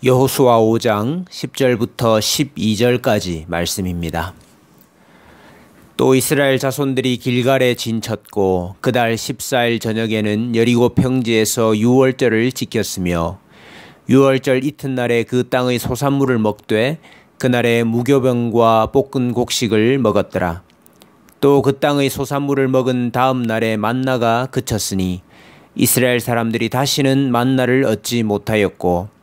여호수아 5장 10절부터 12절까지 말씀입니다. 또 이스라엘 자손들이 길갈에 진쳤고 그달 14일 저녁에는 여리고 평지에서 유월절을 지켰으며 유월절 이튿날에 그 땅의 소산물을 먹되 그날에 무교병과 볶은 곡식을 먹었더라. 또 그 땅의 소산물을 먹은 다음 날에 만나가 그쳤으니 이스라엘 사람들이 다시는 만나를 얻지 못하였고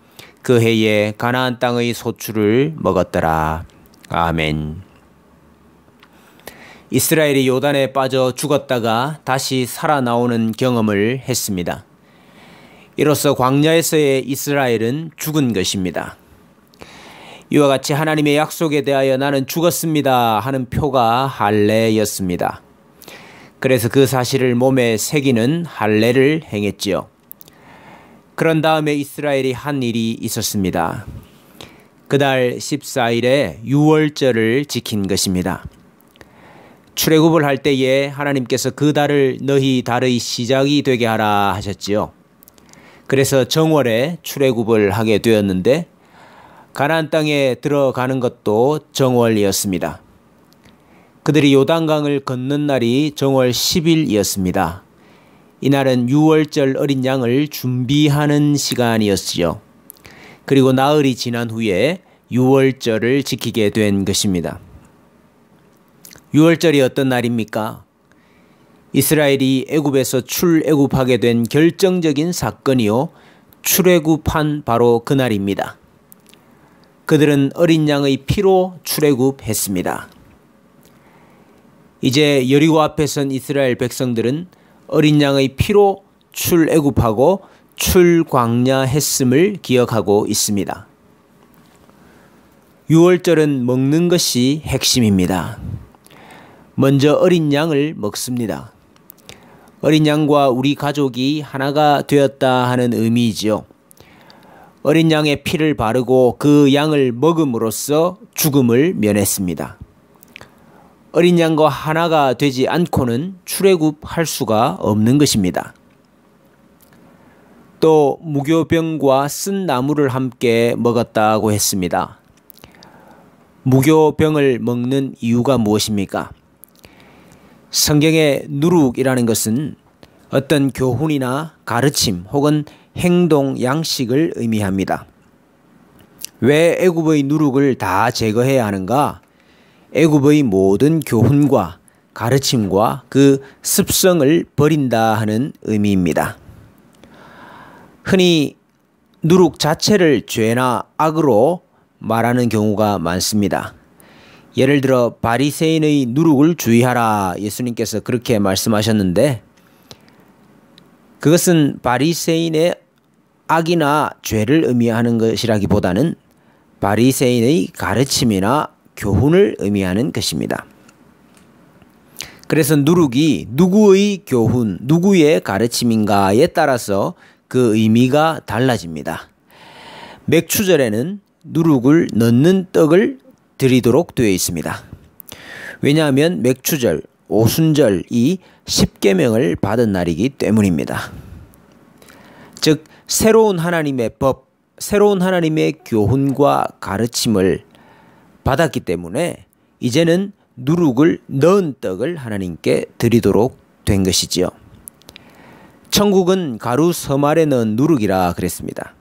그 해에 가나안 땅의 소출을 먹었더라. 아멘. 이스라엘이 요단에 빠져 죽었다가 다시 살아나오는 경험을 했습니다. 이로써 광야에서의 이스라엘은 죽은 것입니다. 이와 같이 하나님의 약속에 대하여 나는 죽었습니다 하는 표가 할례였습니다. 그래서 그 사실을 몸에 새기는 할례를 행했지요. 그런 다음에 이스라엘이 한 일이 있었습니다. 그달 14일에 유월절을 지킨 것입니다. 출애굽을 할 때에 하나님께서 그 달을 너희 달의 시작이 되게 하라 하셨지요. 그래서 정월에 출애굽을 하게 되었는데 가나안 땅에 들어가는 것도 정월이었습니다. 그들이 요단강을 건넌 날이 정월 10일이었습니다. 이날은 유월절 어린 양을 준비하는 시간이었지요. 그리고 나흘이 지난 후에 유월절을 지키게 된 것입니다. 유월절이 어떤 날입니까? 이스라엘이 애굽에서 출애굽하게 된 결정적인 사건이요. 출애굽한 바로 그날입니다. 그들은 어린 양의 피로 출애굽했습니다. 이제 여리고 앞에 선 이스라엘 백성들은 어린 양의 피로 출애굽하고 출광야했음을 기억하고 있습니다. 유월절은 먹는 것이 핵심입니다. 먼저 어린 양을 먹습니다. 어린 양과 우리 가족이 하나가 되었다 하는 의미이지요. 어린 양의 피를 바르고 그 양을 먹음으로써 죽음을 면했습니다. 어린 양과 하나가 되지 않고는 출애굽할 수가 없는 것입니다. 또 무교병과 쓴 나무를 함께 먹었다고 했습니다. 무교병을 먹는 이유가 무엇입니까? 성경의 누룩이라는 것은 어떤 교훈이나 가르침 혹은 행동 양식을 의미합니다. 왜 애굽의 누룩을 다 제거해야 하는가? 애굽의 모든 교훈과 가르침과 그 습성을 버린다 하는 의미입니다. 흔히 누룩 자체를 죄나 악으로 말하는 경우가 많습니다. 예를 들어 바리새인의 누룩을 주의하라 예수님께서 그렇게 말씀하셨는데 그것은 바리새인의 악이나 죄를 의미하는 것이라기보다는 바리새인의 가르침이나 교훈을 의미하는 것입니다. 그래서 누룩이 누구의 교훈, 누구의 가르침인가에 따라서 그 의미가 달라집니다. 맥추절에는 누룩을 넣는 떡을 드리도록 되어 있습니다. 왜냐하면 맥추절, 오순절이 십계명을 받은 날이기 때문입니다. 즉 새로운 하나님의 법, 새로운 하나님의 교훈과 가르침을 받았기 때문에 이제는 누룩을 넣은 떡을 하나님께 드리도록 된 것이지요. 천국은 가루 서말에 넣은 누룩이라 그랬습니다.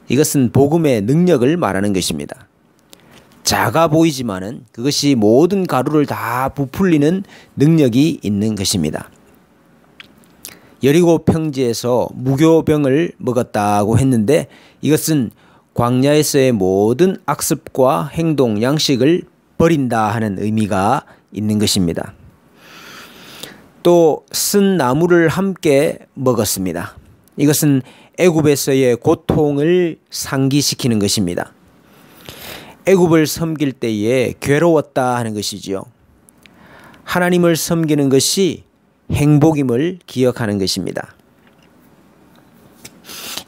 이것은 복음의 능력을 말하는 것입니다. 작아 보이지만은 그것이 모든 가루를 다 부풀리는 능력이 있는 것입니다. 여리고 평지에서 무교병을 먹었다고 했는데 이것은 광야에서의 모든 악습과 행동 양식을 버린다 하는 의미가 있는 것입니다. 또 쓴 나무를 함께 먹었습니다. 이것은 애굽에서의 고통을 상기시키는 것입니다. 애굽을 섬길 때에 괴로웠다 하는 것이지요. 하나님을 섬기는 것이 행복임을 기억하는 것입니다.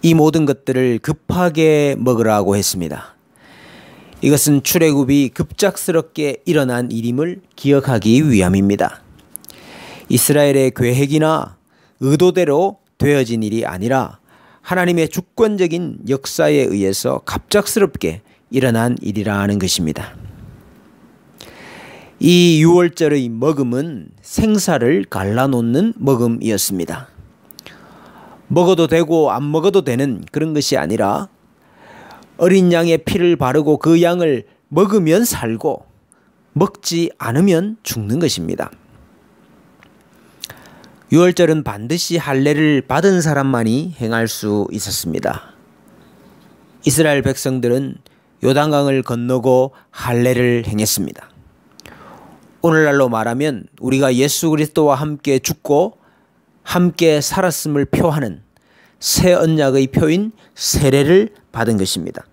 이 모든 것들을 급하게 먹으라고 했습니다. 이것은 출애굽이 급작스럽게 일어난 일임을 기억하기 위함입니다. 이스라엘의 계획이나 의도대로 되어진 일이 아니라 하나님의 주권적인 역사에 의해서 갑작스럽게 일어난 일이라는 것입니다. 이 유월절의 먹음은 생사를 갈라놓는 먹음이었습니다. 먹어도 되고 안 먹어도 되는 그런 것이 아니라 어린 양의 피를 바르고 그 양을 먹으면 살고 먹지 않으면 죽는 것입니다. 유월절은 반드시 할례를 받은 사람만이 행할 수 있었습니다. 이스라엘 백성들은 요단강을 건너고 할례를 행했습니다. 오늘날로 말하면 우리가 예수 그리스도와 함께 죽고 함께 살았음을 표하는 새 언약의 표인 세례를 받은 것입니다.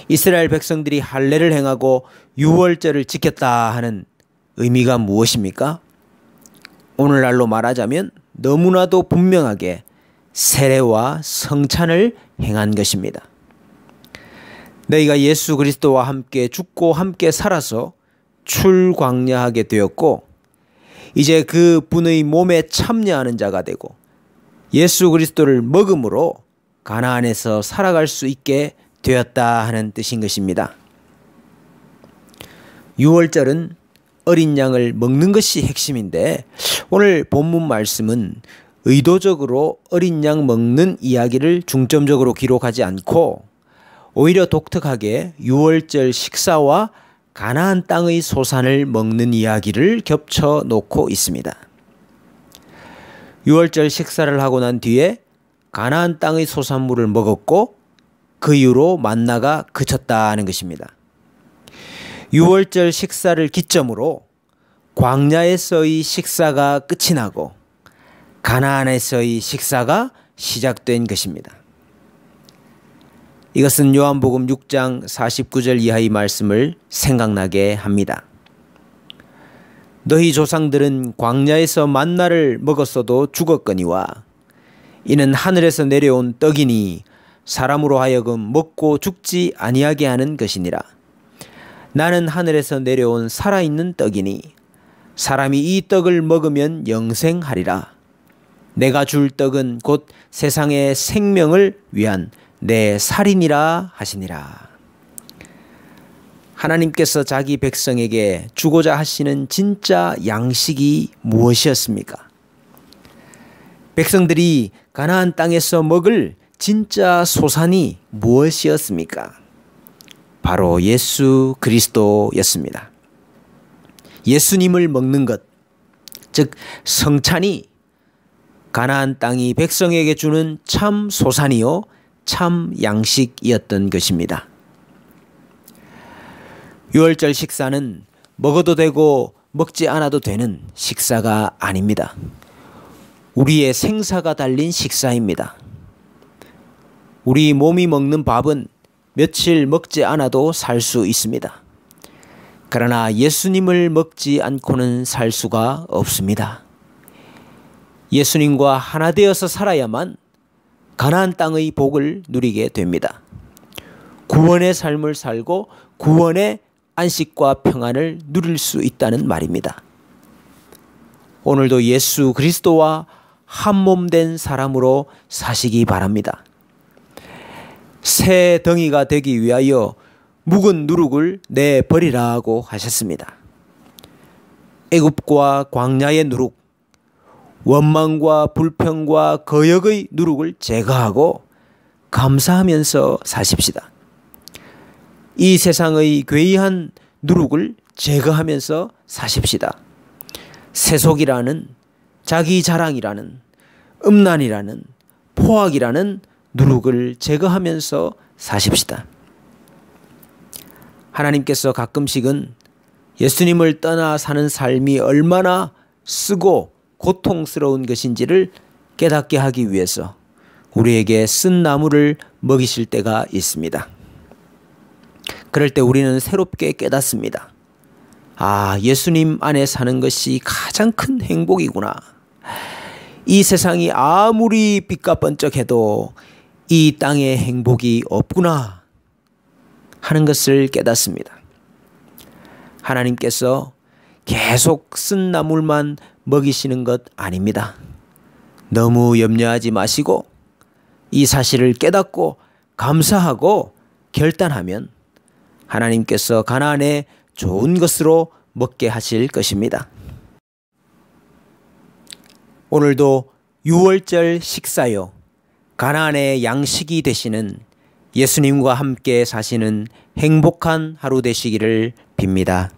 이스라엘 백성들이 할례를 행하고 유월절을 지켰다 하는 의미가 무엇입니까? 오늘날로 말하자면 너무나도 분명하게 세례와 성찬을 행한 것입니다. 너희가 예수 그리스도와 함께 죽고 함께 살아서 출광야하게 되었고 이제 그 분의 몸에 참여하는 자가 되고 예수 그리스도를 먹음으로 가나안에서 살아갈 수 있게 되었다 하는 뜻인 것입니다. 유월절은 어린 양을 먹는 것이 핵심인데 오늘 본문 말씀은 의도적으로 어린 양 먹는 이야기를 중점적으로 기록하지 않고 오히려 독특하게 유월절 식사와 가나안 땅의 소산을 먹는 이야기를 겹쳐 놓고 있습니다. 유월절 식사를 하고 난 뒤에 가나안 땅의 소산물을 먹었고 그 이후로 만나가 그쳤다는 것입니다. 유월절 식사를 기점으로 광야에서의 식사가 끝이 나고 가나안에서의 식사가 시작된 것입니다. 이것은 요한복음 6장 49절 이하의 말씀을 생각나게 합니다. 너희 조상들은 광야에서 만나를 먹었어도 죽었거니와 이는 하늘에서 내려온 떡이니 사람으로 하여금 먹고 죽지 아니하게 하는 것이니라. 나는 하늘에서 내려온 살아있는 떡이니 사람이 이 떡을 먹으면 영생하리라. 내가 줄 떡은 곧 세상의 생명을 위한 내 살이니라 하시니라. 하나님께서 자기 백성에게 주고자 하시는 진짜 양식이 무엇이었습니까? 백성들이 가나안 땅에서 먹을 진짜 소산이 무엇이었습니까? 바로 예수 그리스도였습니다. 예수님을 먹는 것, 즉 성찬이 가나안 땅이 백성에게 주는 참 소산이요 참 양식이었던 것입니다. 유월절 식사는 먹어도 되고 먹지 않아도 되는 식사가 아닙니다. 우리의 생사가 달린 식사입니다. 우리 몸이 먹는 밥은 며칠 먹지 않아도 살 수 있습니다. 그러나 예수님을 먹지 않고는 살 수가 없습니다. 예수님과 하나 되어서 살아야만 가나안 땅의 복을 누리게 됩니다. 구원의 삶을 살고 구원의 안식과 평안을 누릴 수 있다는 말입니다. 오늘도 예수 그리스도와 한 몸 된 사람으로 사시기 바랍니다. 새 덩이가 되기 위하여 묵은 누룩을 내버리라고 하셨습니다. 애굽과 광야의 누룩, 원망과 불평과 거역의 누룩을 제거하고 감사하면서 사십시다. 이 세상의 괴이한 누룩을 제거하면서 사십시다. 세속이라는 자기 자랑이라는 음란이라는 포악이라는 누룩을 제거하면서 사십시다. 하나님께서 가끔씩은 예수님을 떠나 사는 삶이 얼마나 쓰고 고통스러운 것인지를 깨닫게 하기 위해서 우리에게 쓴 나무를 먹이실 때가 있습니다. 그럴 때 우리는 새롭게 깨닫습니다. 아, 예수님 안에 사는 것이 가장 큰 행복이구나. 이 세상이 아무리 빛과 번쩍해도 이 땅에 행복이 없구나 하는 것을 깨닫습니다. 하나님께서 계속 쓴 나물만 먹이시는 것 아닙니다. 너무 염려하지 마시고 이 사실을 깨닫고 감사하고 결단하면 하나님께서 가나안에 좋은 것으로 먹게 하실 것입니다. 오늘도 유월절 식사요, 가나안의 양식이 되시는 예수님과 함께 사시는 행복한 하루 되시기를 빕니다.